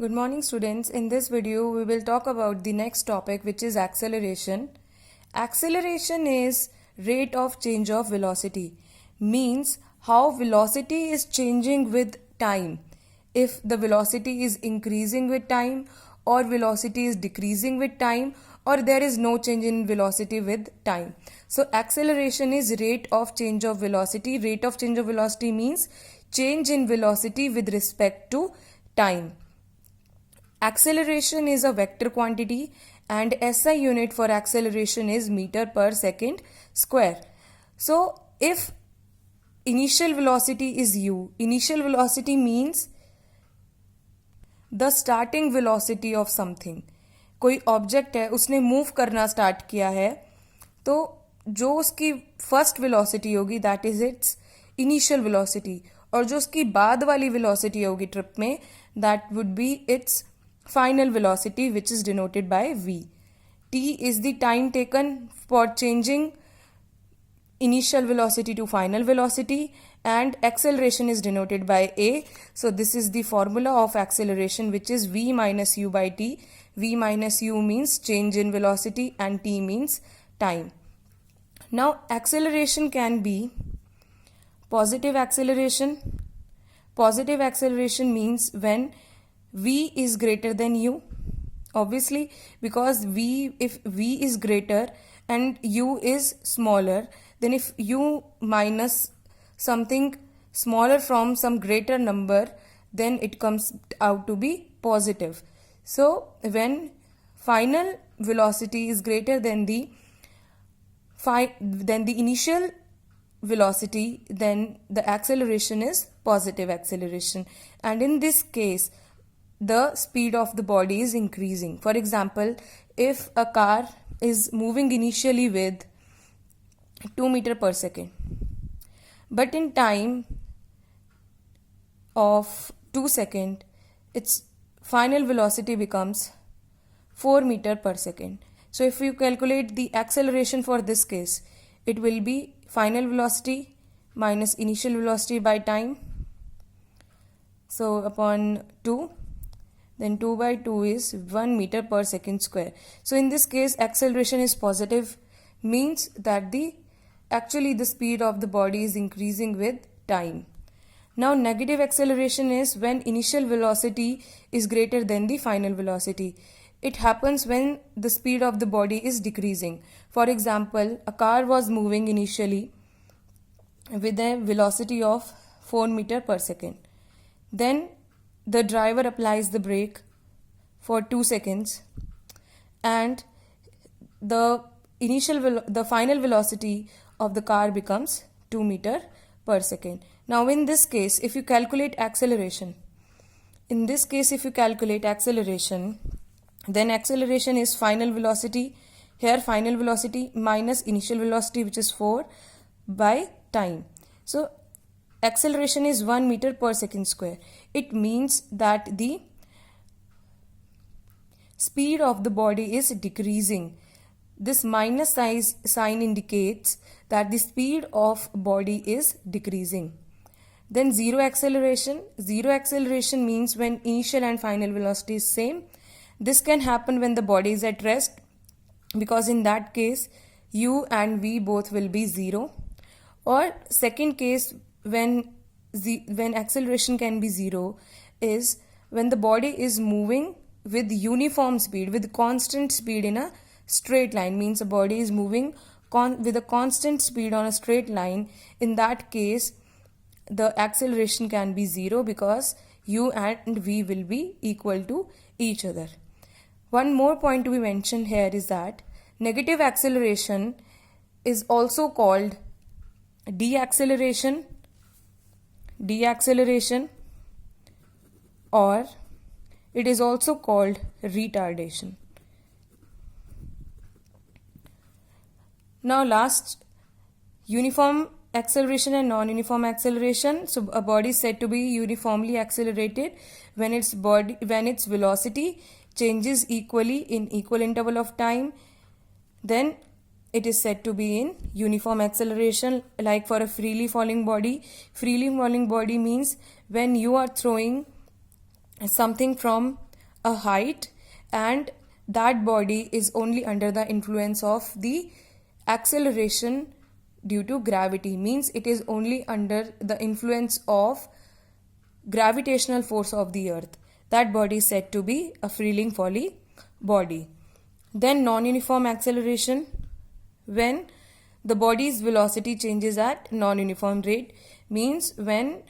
Good morning students. In this video we will talk about the next topic, which is acceleration. Acceleration is rate of change of velocity, means how velocity is changing with time. If the velocity is increasing with time or velocity is decreasing with time or there is no change in velocity with time. So acceleration is rate of change of velocity. Rate of change of velocity means change in velocity with respect to time. Acceleration is a vector quantity and SI unit for acceleration is meter per second square. So if initial velocity is u, initial velocity means the starting velocity of something. कोई object है, उसने move करना start किया है, तो जो उसकी first velocity होगी that is it's initial velocity, और जो उसकी बाद वाली वेलोसिटी होगी ट्रिप में that would be it's final velocity, which is denoted by v. T is the time taken for changing initial velocity to final velocity, and acceleration is denoted by a. So this is the formula of acceleration, which is v minus u by t. V minus u means change in velocity and t means time. Now acceleration can be positive acceleration. Positive acceleration means when v is greater than u, obviously, because if v is greater and u is smaller, then if u minus something smaller from some greater number, then it comes out to be positive. So when final velocity is greater than the initial velocity, then the acceleration is positive acceleration, and in this case the speed of the body is increasing. For example, if a car is moving initially with 2 meter per second, but in time of 2 seconds, its final velocity becomes 4 meter per second. So if you calculate the acceleration for this case, it will be final velocity minus initial velocity by time. So upon 2, then 2 by 2 is 1 meter per second square. So in this case acceleration is positive, means that the speed of the body is increasing with time. Now negative acceleration is when initial velocity is greater than the final velocity. It happens when the speed of the body is decreasing. For example, a car was moving initially with a velocity of 4 meter per second. Then the driver applies the brake for 2 seconds and the final velocity of the car becomes 2 meter per second. Now in this case, if you calculate acceleration, then acceleration is final velocity, here final velocity minus initial velocity, which is 4 by time. So acceleration is 1 meter per second square. It means that the speed of the body is decreasing. This minus sign indicates that the speed of body is decreasing. Then zero acceleration. Zero acceleration means when initial and final velocity is same. This can happen when the body is at rest, because in that case u and v both will be 0. Or second case, when acceleration can be 0 is when the body is moving with uniform speed, with constant speed in a straight line, means the body is moving with a constant speed on a straight line. In that case the acceleration can be 0 because u and v will be equal to each other. One more point to be mentioned here is that negative acceleration is also called deceleration, or it is also called retardation. Now last, uniform acceleration and non-uniform acceleration. So a body is said to be uniformly accelerated when its velocity changes equally in equal interval of time. Then it is said to be in uniform acceleration, like for a freely falling body. Freely falling body means when you are throwing something from a height, and that body is only under the influence of the acceleration due to gravity, means it is only under the influence of gravitational force of the earth. That body is said to be a freely falling body. Then non-uniform acceleration, when the body's velocity changes at non-uniform rate, means when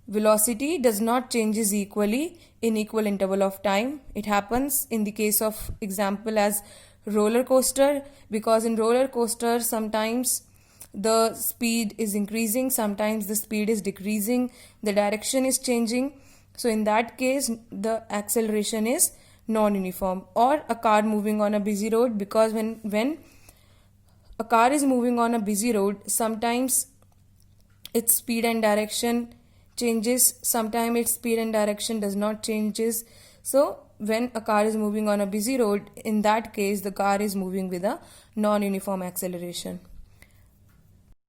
velocity does not changes equally in equal interval of time. It happens in the case of example as roller coaster, because in roller coaster sometimes the speed is increasing, sometimes the speed is decreasing, the direction is changing. So in that case the acceleration is non-uniform. Or a car moving on a busy road, because when a car is moving on a busy road, sometimes its speed and direction changes, sometimes its speed and direction does not changes. So when a car is moving on a busy road, in that case the car is moving with a non-uniform acceleration.